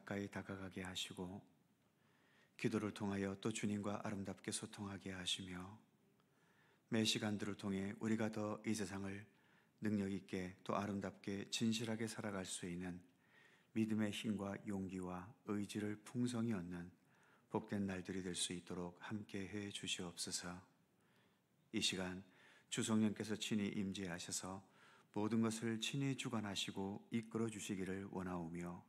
가까이 다가가게 하시고 기도를 통하여 또 주님과 아름답게 소통하게 하시며 매 시간들을 통해 우리가 더 이 세상을 능력 있게 또 아름답게 진실하게 살아갈 수 있는 믿음의 힘과 용기와 의지를 풍성히 얻는 복된 날들이 될 수 있도록 함께해 주시옵소서. 이 시간 주성령께서 친히 임재하셔서 모든 것을 친히 주관하시고 이끌어 주시기를 원하오며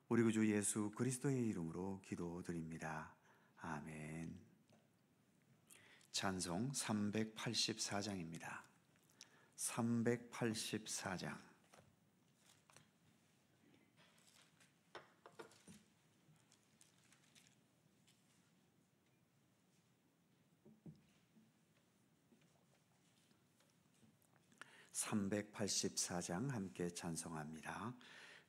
우리 구주 예수 그리스도의 이름으로 기도드립니다. 아멘. 찬송 384장입니다. 384장. 함께 찬송합니다.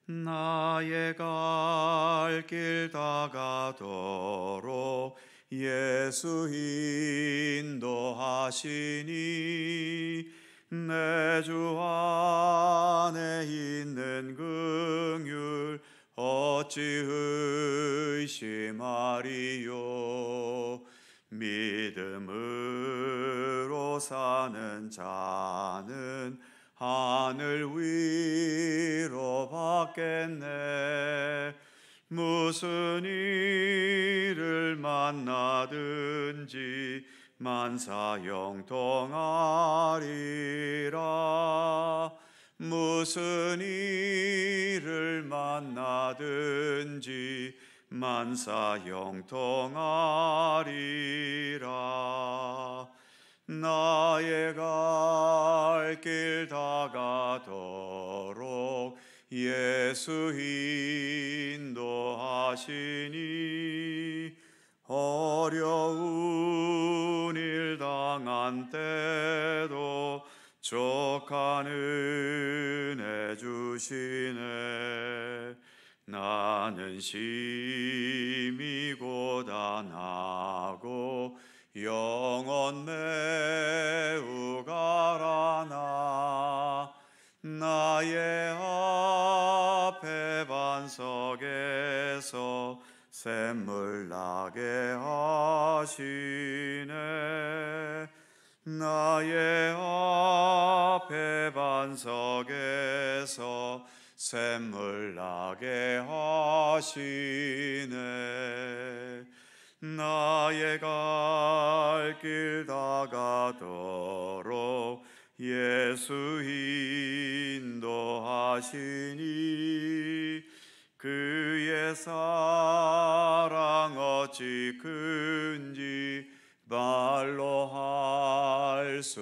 나의 갈 길 다가도록 예수 인도하시니 내 주 안에 있는 긍휼 어찌 의심하리요. 믿음으로 사는 자는 하늘 위로 받겠네. 무슨 일을 만나든지 만사 형통하리라. 무슨 일을 만나든지 만사 형통하리라. 나의 갈 길 다가도록 예수 인도하시니 어려운 일 당한 때도 족한 은혜 주시네. 나는 심히 고단하고 영혼 매우 가라나 나의 앞에 반석에서 샘물 나게 하시네. 나의 앞에 반석에서 샘물 나게 하시네. 나의 갈 길 다가도록 예수 인도하시니 그의 사랑 어찌 큰지 말로 할 수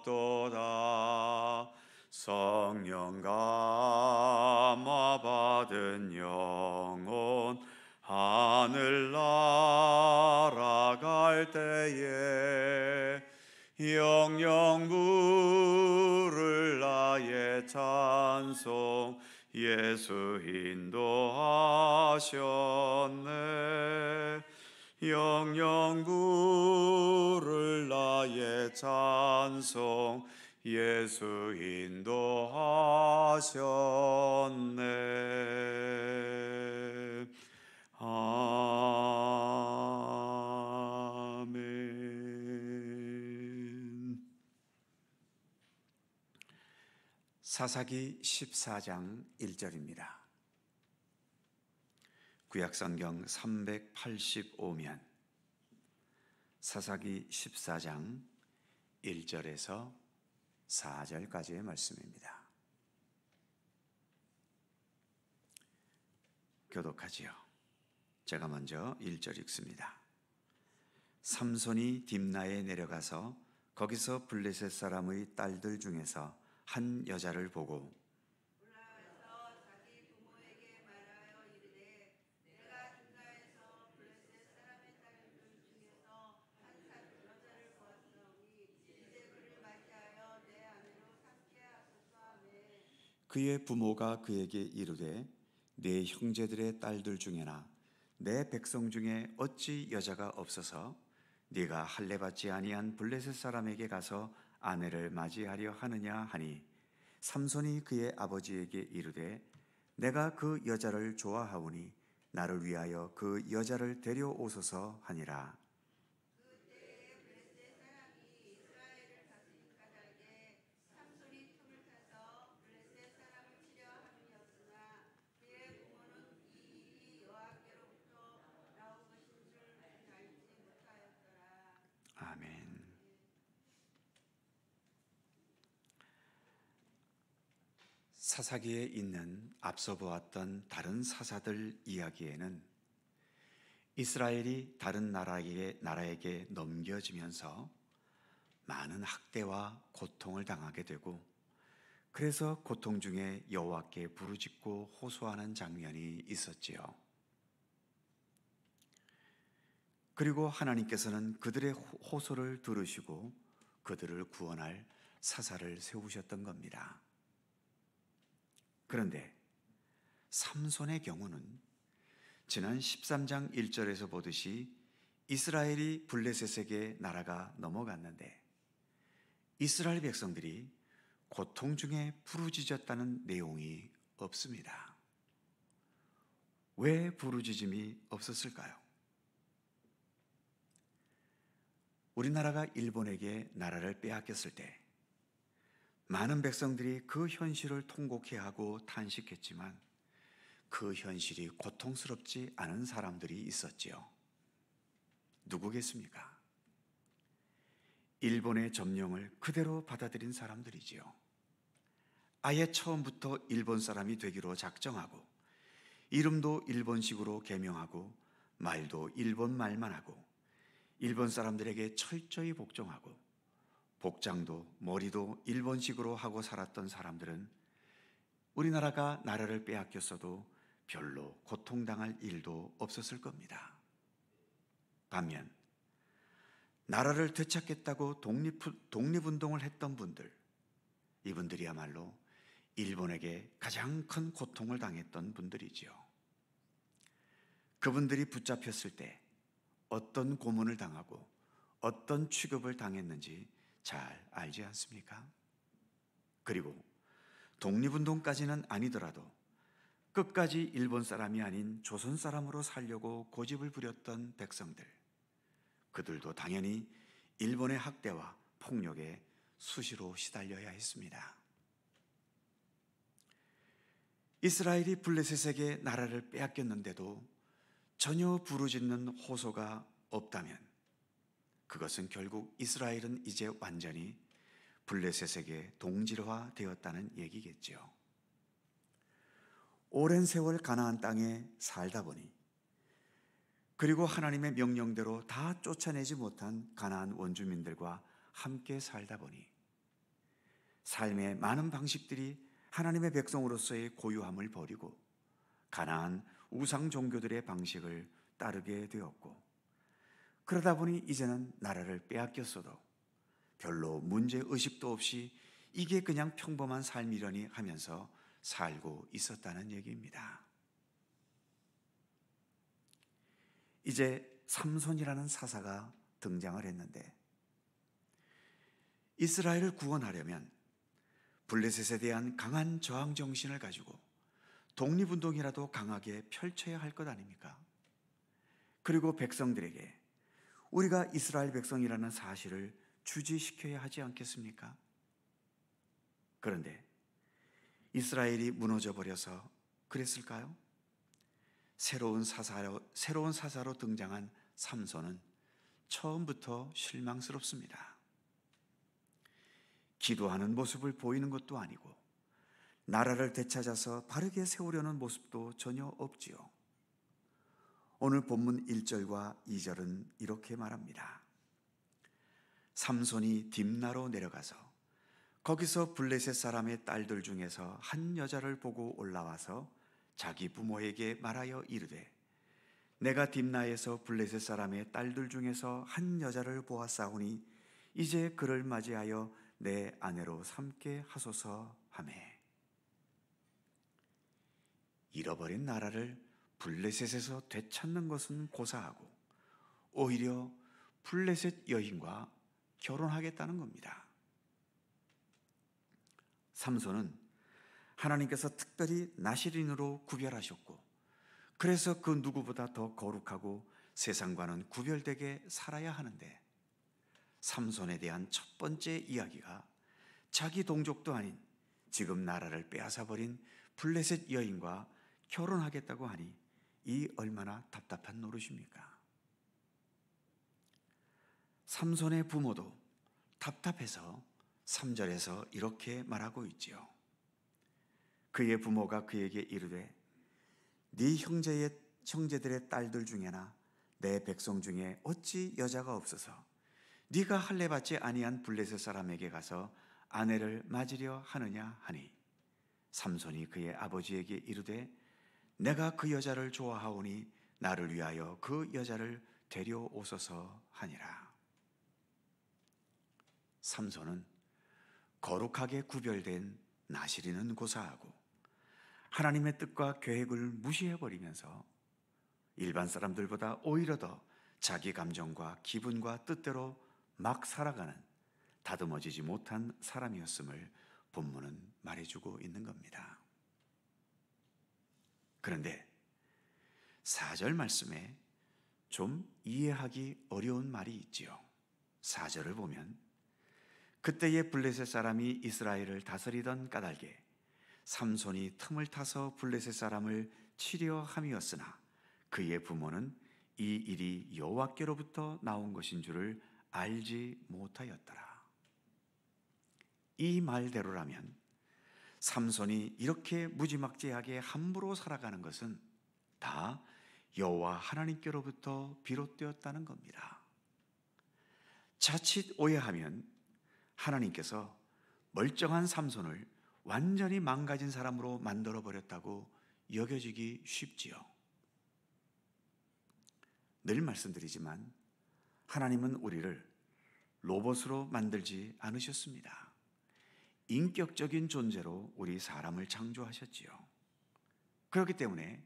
없도다. 성령 감화 받은 영혼 하늘 날아갈 때에 영영 부를 나의 찬송 예수 인도하셨네. 영영 부를 나의 찬송 예수 인도하셨네. 아멘. 사사기 14장 1절입니다. 구약성경 385면 사사기 14장 1절에서 4절까지의 말씀입니다. 교독하지요. 제가 먼저 1절 읽습니다. 삼손이 딥나에 내려가서 거기서 블레셋 사람의 딸들 중에서 한 여자를 보고 올라와서 자기 부모에게 말하여 이르되 내가 딥나에서 블레셋 사람의 딸들 중에서 한 여자를 보았사오니 이제 그를 맞이하여 내 아내로 삼게 하소서 하매 그의 부모가 그에게 이르되 네 형제들의 딸들 중에나 내 백성 중에 어찌 여자가 없어서 네가 할례받지 아니한 블레셋 사람에게 가서 아내를 맞이하려 하느냐 하니 삼손이 그의 아버지에게 이르되 내가 그 여자를 좋아하오니 나를 위하여 그 여자를 데려오소서 하니라. 그때에 블레셋 사람이 이스라엘을 다스린 까닭에 삼손이 틈을 타서 블레셋 사람을 치려 함이었으나 그의 부모는 이 일이 여호와께로부터 나온 것인 줄 알지 못하였더라. 아멘. 사사기에 있는 앞서 보았던 다른 사사들 이야기에는 이스라엘이 다른 나라에게 넘겨지면서 많은 학대와 고통을 당하게 되고, 그래서 고통 중에 여호와께 부르짖고 호소하는 장면이 있었지요. 그리고 하나님께서는 그들의 호소를 들으시고 그들을 구원할 사사를 세우셨던 겁니다. 그런데 삼손의 경우는 지난 13장 1절에서 보듯이 이스라엘이 블레셋에게 나라가 넘어갔는데 이스라엘 백성들이 고통 중에 부르짖었다는 내용이 없습니다. 왜 부르짖음이 없었을까요? 우리나라가 일본에게 나라를 빼앗겼을 때 많은 백성들이 그 현실을 통곡해하고 탄식했지만 그 현실이 고통스럽지 않은 사람들이 있었지요. 누구겠습니까? 일본의 점령을 그대로 받아들인 사람들이지요. 아예 처음부터 일본 사람이 되기로 작정하고 이름도 일본식으로 개명하고 말도 일본 말만 하고 일본 사람들에게 철저히 복종하고 복장도 머리도 일본식으로 하고 살았던 사람들은 우리나라가 나라를 빼앗겼어도 별로 고통당할 일도 없었을 겁니다. 반면 나라를 되찾겠다고 독립운동을 했던 분들, 이분들이야말로 일본에게 가장 큰 고통을 당했던 분들이지요. 그분들이 붙잡혔을 때 어떤 고문을 당하고 어떤 취급을 당했는지 잘 알지 않습니까? 그리고 독립운동까지는 아니더라도 끝까지 일본 사람이 아닌 조선 사람으로 살려고 고집을 부렸던 백성들, 그들도 당연히 일본의 학대와 폭력에 수시로 시달려야 했습니다. 이스라엘이 블레셋에게 나라를 빼앗겼는데도 전혀 부르짖는 호소가 없다면 그것은 결국 이스라엘은 이제 완전히 블레셋에게 동질화되었다는 얘기겠지요. 오랜 세월 가나안 땅에 살다 보니, 그리고 하나님의 명령대로 다 쫓아내지 못한 가나안 원주민들과 함께 살다 보니 삶의 많은 방식들이 하나님의 백성으로서의 고유함을 버리고 가나안 우상 종교들의 방식을 따르게 되었고, 그러다 보니 이제는 나라를 빼앗겼어도 별로 문제의식도 없이 이게 그냥 평범한 삶이려니 하면서 살고 있었다는 얘기입니다. 이제 삼손이라는 사사가 등장을 했는데, 이스라엘을 구원하려면 블레셋에 대한 강한 저항 정신을 가지고 독립운동이라도 강하게 펼쳐야 할 것 아닙니까? 그리고 백성들에게 우리가 이스라엘 백성이라는 사실을 주지시켜야 하지 않겠습니까? 그런데 이스라엘이 무너져 버려서 그랬을까요? 새로운 사사로 등장한 삼손은 처음부터 실망스럽습니다. 기도하는 모습을 보이는 것도 아니고 나라를 되찾아서 바르게 세우려는 모습도 전혀 없지요. 오늘 본문 1절과 2절은 이렇게 말합니다. 삼손이 딥나로 내려가서 거기서 블레셋 사람의 딸들 중에서 한 여자를 보고 올라와서 자기 부모에게 말하여 이르되, 내가 딥나에서 블레셋 사람의 딸들 중에서 한 여자를 보았사오니 이제 그를 맞이하여 내 아내로 삼게 하소서 하매. 잃어버린 나라를 블레셋에서 되찾는 것은 고사하고 오히려 블레셋 여인과 결혼하겠다는 겁니다. 삼손은 하나님께서 특별히 나시린으로 구별하셨고, 그래서 그 누구보다 더 거룩하고 세상과는 구별되게 살아야 하는데, 삼손에 대한 첫 번째 이야기가 자기 동족도 아닌 지금 나라를 빼앗아버린 블레셋 여인과 결혼하겠다고 하니 이 얼마나 답답한 노릇입니까? 삼손의 부모도 답답해서 3절에서 이렇게 말하고 있지요. 그의 부모가 그에게 이르되 네 형제들의 딸들 중에나 내 백성 중에 어찌 여자가 없어서 네가 할례받지 아니한 블레셋 사람에게 가서 아내를 맞으려 하느냐 하니, 삼손이 그의 아버지에게 이르되 내가 그 여자를 좋아하오니 나를 위하여 그 여자를 데려오소서 하니라. 삼손은 거룩하게 구별된 나시린은 고사하고 하나님의 뜻과 계획을 무시해버리면서 일반 사람들보다 오히려 더 자기 감정과 기분과 뜻대로 막 살아가는 다듬어지지 못한 사람이었음을 본문은 말해주고 있는 겁니다. 그런데 4절 말씀에 좀 이해하기 어려운 말이 있지요. 4절을 보면 그때의 블레셋 사람이 이스라엘을 다스리던 까닭에 삼손이 틈을 타서 블레셋 사람을 치려 함이었으나 그의 부모는 이 일이 여호와께로부터 나온 것인 줄을 알지 못하였더라. 이 말대로라면 삼손이 이렇게 무지막지하게 함부로 살아가는 것은 다 여호와 하나님께로부터 비롯되었다는 겁니다. 자칫 오해하면 하나님께서 멀쩡한 삼손을 완전히 망가진 사람으로 만들어버렸다고 여겨지기 쉽지요. 늘 말씀드리지만 하나님은 우리를 로봇으로 만들지 않으셨습니다. 인격적인 존재로 우리 사람을 창조하셨지요. 그렇기 때문에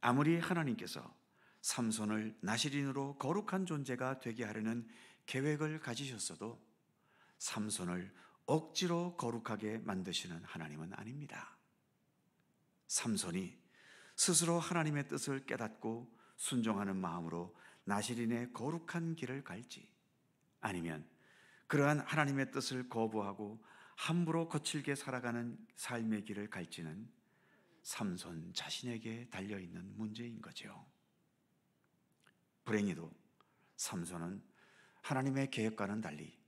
아무리 하나님께서 삼손을 나시린으로 거룩한 존재가 되게 하려는 계획을 가지셨어도 삼손을 억지로 거룩하게 만드시는 하나님은 아닙니다. 삼손이 스스로 하나님의 뜻을 깨닫고 순종하는 마음으로 나시린의 거룩한 길을 갈지, 아니면 그러한 하나님의 뜻을 거부하고 함부로 거칠게 살아가는 삶의 길을 갈지는 삼손 자신에게 달려있는 문제인 거죠. 불행히도 삼손은 하나님의 계획과는 달리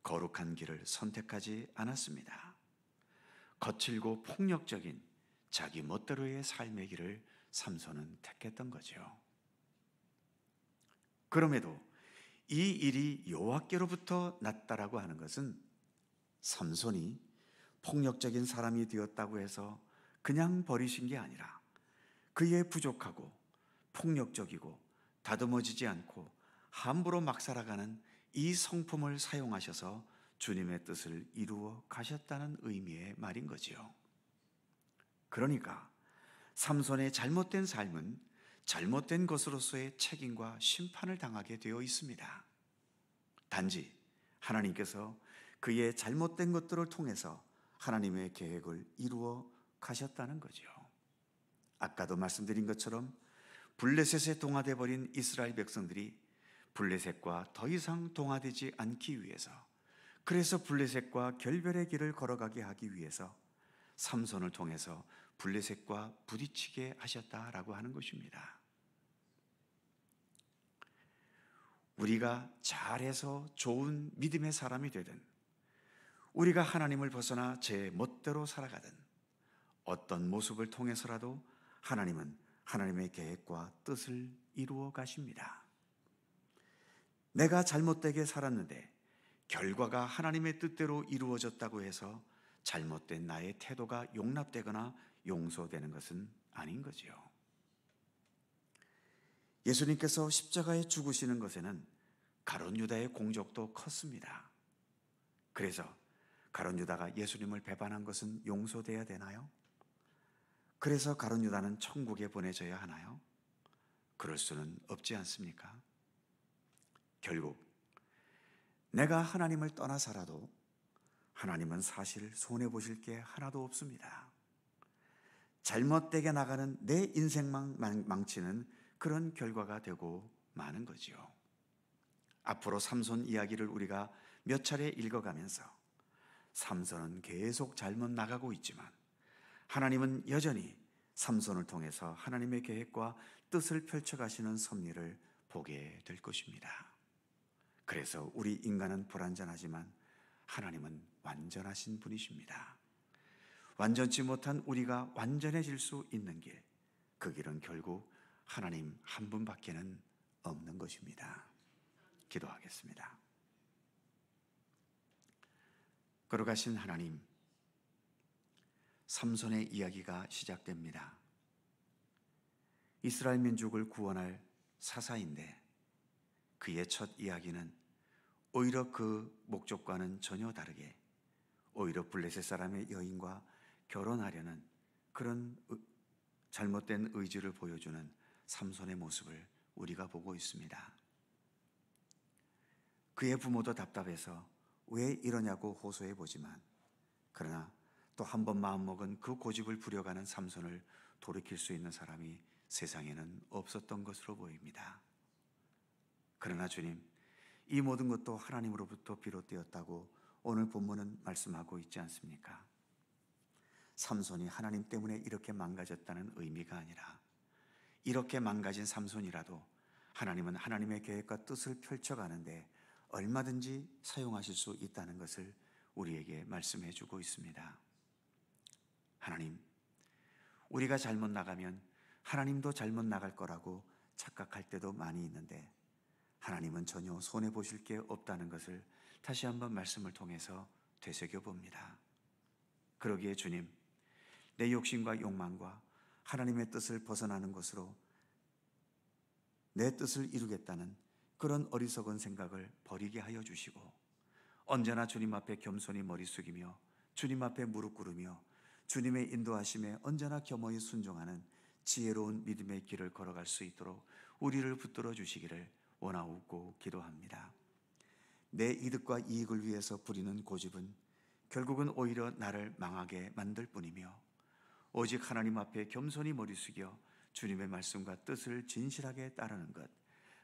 거룩한 길을 선택하지 않았습니다. 거칠고 폭력적인 자기 멋대로의 삶의 길을 삼손은 택했던 거죠. 그럼에도 이 일이 여호와께로부터 났다라고 하는 것은 삼손이 폭력적인 사람이 되었다고 해서 그냥 버리신 게 아니라 그의 부족하고 폭력적이고 다듬어지지 않고 함부로 막 살아가는 이 성품을 사용하셔서 주님의 뜻을 이루어 가셨다는 의미의 말인 거지요. 그러니까 삼손의 잘못된 삶은 잘못된 것으로서의 책임과 심판을 당하게 되어 있습니다. 단지 하나님께서 그의 잘못된 것들을 통해서 하나님의 계획을 이루어 가셨다는 거죠. 아까도 말씀드린 것처럼 블레셋에 동화돼 버린 이스라엘 백성들이 블레셋과 더 이상 동화되지 않기 위해서, 그래서 블레셋과 결별의 길을 걸어가게 하기 위해서 삼손을 통해서 블레셋과 부딪히게 하셨다라고 하는 것입니다. 우리가 잘해서 좋은 믿음의 사람이 되든, 우리가 하나님을 벗어나 제 멋대로 살아가든, 어떤 모습을 통해서라도 하나님은 하나님의 계획과 뜻을 이루어 가십니다. 내가 잘못되게 살았는데 결과가 하나님의 뜻대로 이루어졌다고 해서 잘못된 나의 태도가 용납되거나 용서되는 것은 아닌 거지요. 예수님께서 십자가에 죽으시는 것에는 가룟 유다의 공적도 컸습니다. 그래서 가룟 유다가 예수님을 배반한 것은 용서돼야 되나요? 그래서 가룟 유다는 천국에 보내져야 하나요? 그럴 수는 없지 않습니까? 결국 내가 하나님을 떠나 살아도 하나님은 사실 손해보실 게 하나도 없습니다. 잘못되게 나가는 내 인생만 망치는 그런 결과가 되고 마는 거지요. 앞으로 삼손 이야기를 우리가 몇 차례 읽어가면서 삼손은 계속 잘못 나가고 있지만 하나님은 여전히 삼손을 통해서 하나님의 계획과 뜻을 펼쳐가시는 섭리를 보게 될 것입니다. 그래서 우리 인간은 불완전하지만 하나님은 완전하신 분이십니다. 완전치 못한 우리가 완전해질 수 있는 길, 그 길은 결국 하나님 한 분밖에는 없는 것입니다. 기도하겠습니다. 거룩하신 하나님, 삼손의 이야기가 시작됩니다. 이스라엘 민족을 구원할 사사인데 그의 첫 이야기는 오히려 그 목적과는 전혀 다르게 오히려 블레셋 사람의 여인과 결혼하려는 그런 잘못된 의지를 보여주는 삼손의 모습을 우리가 보고 있습니다. 그의 부모도 답답해서 왜 이러냐고 호소해 보지만 그러나 또 한 번 마음먹은 그 고집을 부려가는 삼손을 돌이킬 수 있는 사람이 세상에는 없었던 것으로 보입니다. 그러나 주님, 이 모든 것도 하나님으로부터 비롯되었다고 오늘 본문은 말씀하고 있지 않습니까? 삼손이 하나님 때문에 이렇게 망가졌다는 의미가 아니라 이렇게 망가진 삼손이라도 하나님은 하나님의 계획과 뜻을 펼쳐가는데 얼마든지 사용하실 수 있다는 것을 우리에게 말씀해 주고 있습니다. 하나님, 우리가 잘못 나가면 하나님도 잘못 나갈 거라고 착각할 때도 많이 있는데 하나님은 전혀 손해보실 게 없다는 것을 다시 한번 말씀을 통해서 되새겨봅니다. 그러기에 주님, 내 욕심과 욕망과 하나님의 뜻을 벗어나는 것으로 내 뜻을 이루겠다는 그런 어리석은 생각을 버리게 하여 주시고 언제나 주님 앞에 겸손히 머리 숙이며 주님 앞에 무릎 꿇으며 주님의 인도하심에 언제나 겸허히 순종하는 지혜로운 믿음의 길을 걸어갈 수 있도록 우리를 붙들어 주시기를 원하옵고 기도합니다. 내 이득과 이익을 위해서 부리는 고집은 결국은 오히려 나를 망하게 만들 뿐이며 오직 하나님 앞에 겸손히 머리 숙여 주님의 말씀과 뜻을 진실하게 따르는 것,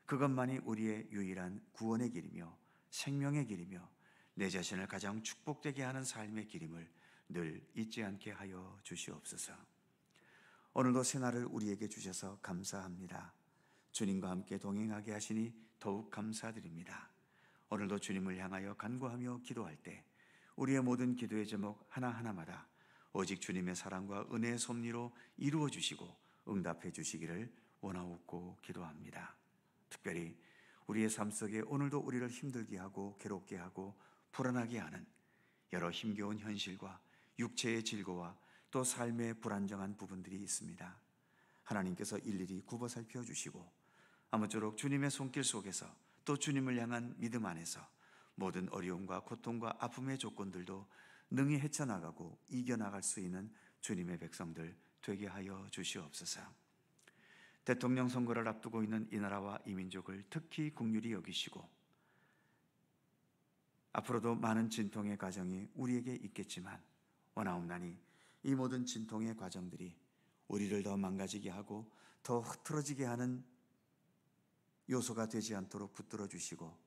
그것만이 우리의 유일한 구원의 길이며 생명의 길이며 내 자신을 가장 축복되게 하는 삶의 길임을 늘 잊지 않게 하여 주시옵소서. 오늘도 새날을 우리에게 주셔서 감사합니다. 주님과 함께 동행하게 하시니 더욱 감사드립니다. 오늘도 주님을 향하여 간구하며 기도할 때 우리의 모든 기도의 제목 하나하나마다 오직 주님의 사랑과 은혜의 섭리로 이루어 주시고 응답해 주시기를 원하옵고 기도합니다. 특별히 우리의 삶 속에 오늘도 우리를 힘들게 하고 괴롭게 하고 불안하게 하는 여러 힘겨운 현실과 육체의 질고와 또 삶의 불안정한 부분들이 있습니다. 하나님께서 일일이 굽어 살펴주시고 아무쪼록 주님의 손길 속에서 또 주님을 향한 믿음 안에서 모든 어려움과 고통과 아픔의 조건들도 능히 헤쳐나가고 이겨나갈 수 있는 주님의 백성들 되게 하여 주시옵소서. 대통령 선거를 앞두고 있는 이 나라와 이 민족을 특히 긍휼히 여기시고 앞으로도 많은 진통의 과정이 우리에게 있겠지만 원하옵나니 이 모든 진통의 과정들이 우리를 더 망가지게 하고 더 흐트러지게 하는 요소가 되지 않도록 붙들어 주시고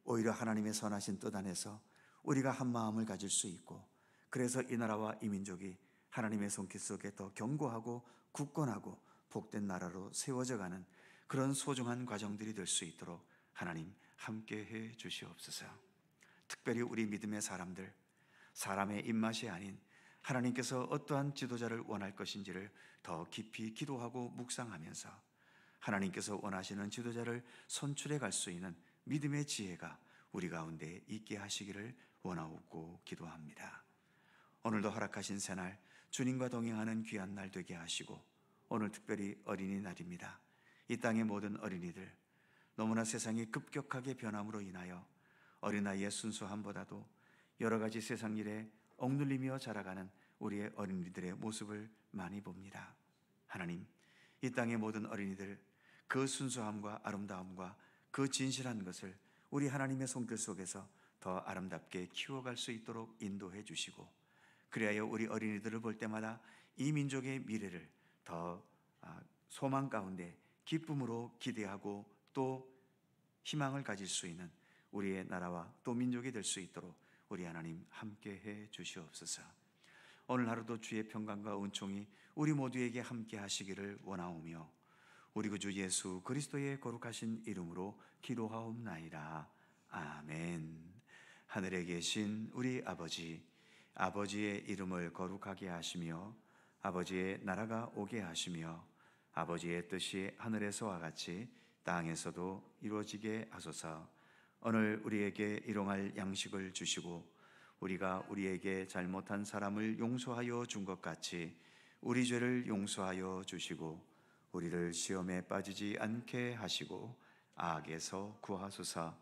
오히려 하나님의 선하신 뜻 안에서 우리가 한 마음을 가질 수 있고 그래서 이 나라와 이 민족이 하나님의 손길 속에 더 견고하고 굳건하고 복된 나라로 세워져가는 그런 소중한 과정들이 될 수 있도록 하나님 함께해 주시옵소서. 특별히 우리 믿음의 사람들, 사람의 입맛이 아닌 하나님께서 어떠한 지도자를 원할 것인지를 더 깊이 기도하고 묵상하면서 하나님께서 원하시는 지도자를 선출해 갈 수 있는 믿음의 지혜가 우리 가운데 있게 하시기를 원하옵고 기도합니다. 오늘도 허락하신 새날 주님과 동행하는 귀한 날 되게 하시고 오늘 특별히 어린이날입니다. 이 땅의 모든 어린이들 너무나 세상이 급격하게 변함으로 인하여 어린아이의 순수함보다도 여러 가지 세상 일에 억눌리며 자라가는 우리의 어린이들의 모습을 많이 봅니다. 하나님, 이 땅의 모든 어린이들 그 순수함과 아름다움과 그 진실한 것을 우리 하나님의 손길 속에서 더 아름답게 키워갈 수 있도록 인도해 주시고 그리하여 우리 어린이들을 볼 때마다 이 민족의 미래를 더 소망 가운데 기쁨으로 기대하고 또 희망을 가질 수 있는 우리의 나라와 또 민족이 될 수 있도록 우리 하나님 함께해 주시옵소서. 오늘 하루도 주의 평강과 은총이 우리 모두에게 함께 하시기를 원하오며 우리 구주 예수 그리스도의 거룩하신 이름으로 기도하옵나이다. 아멘. 하늘에 계신 우리 아버지, 아버지의 이름을 거룩하게 하시며 아버지의 나라가 오게 하시며 아버지의 뜻이 하늘에서와 같이 땅에서도 이루어지게 하소서. 오늘 우리에게 일용할 양식을 주시고 우리가 우리에게 잘못한 사람을 용서하여 준 것 같이 우리 죄를 용서하여 주시고 우리를 시험에 빠지지 않게 하시고 악에서 구하소서.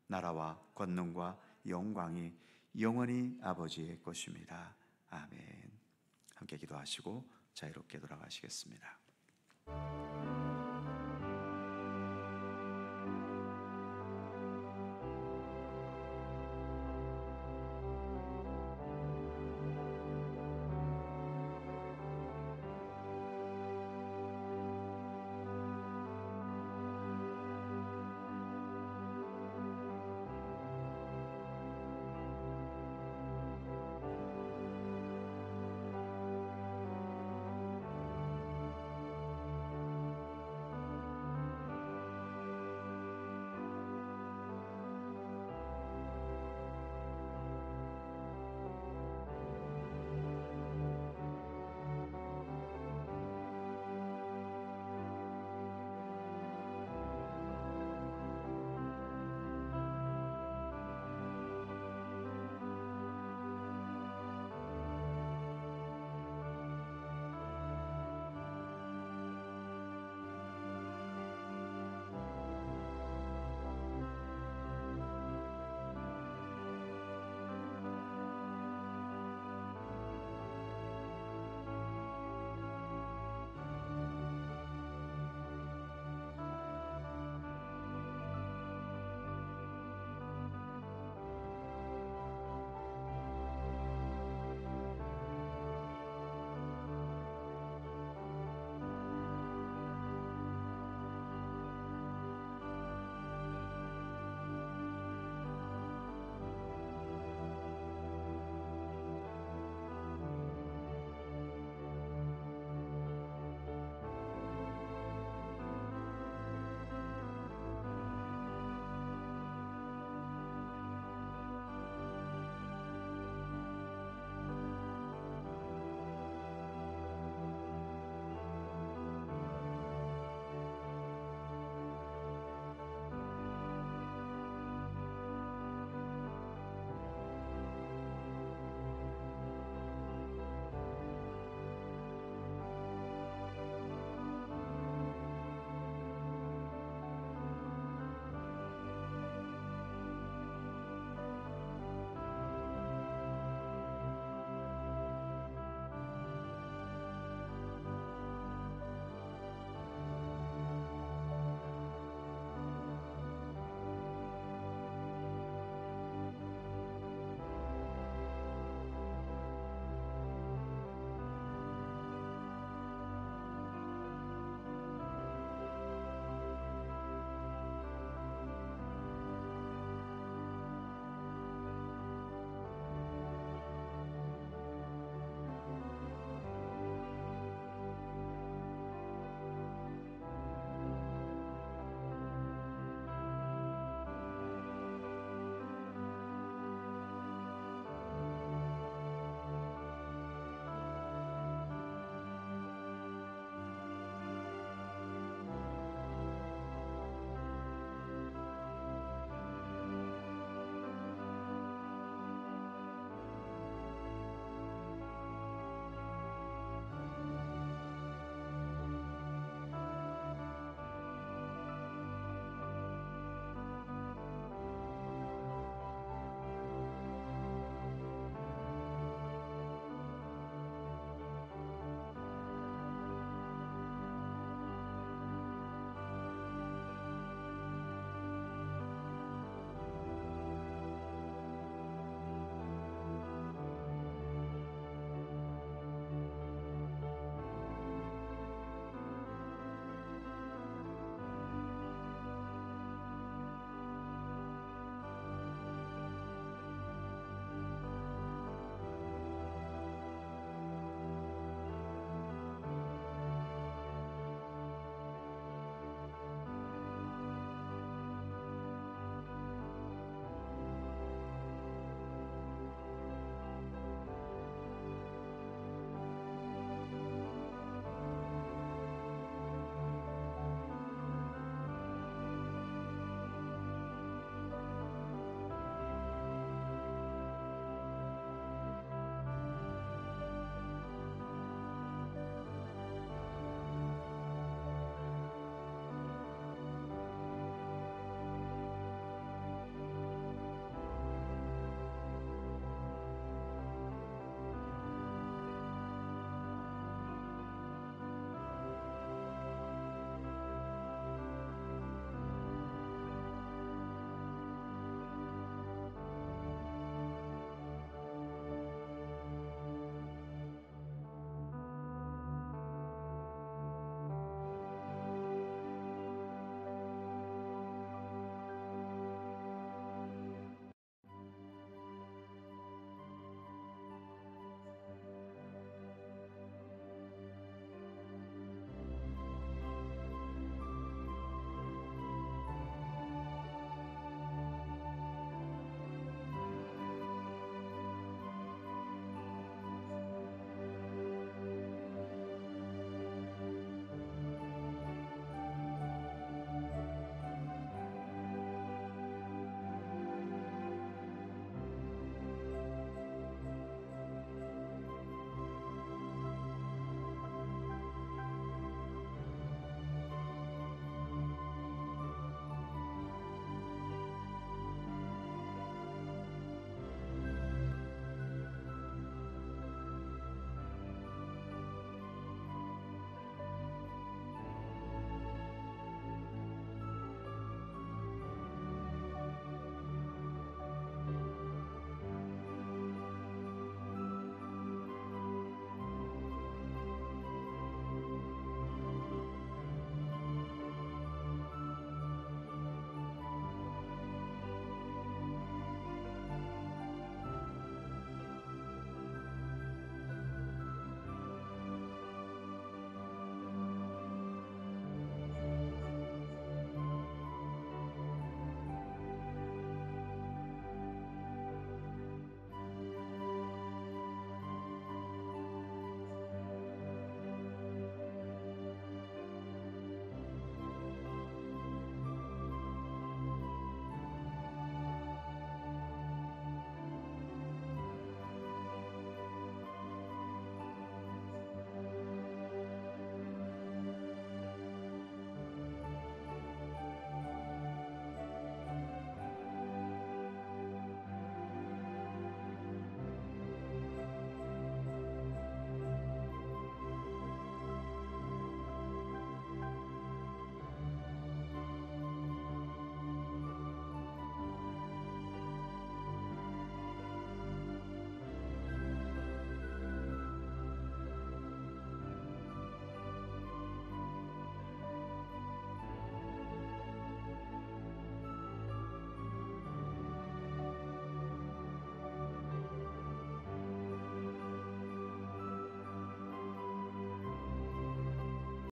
나라와 권능과 영광이 영원히 아버지의 것입니다. 아멘. 함께 기도하시고 자유롭게 돌아가시겠습니다.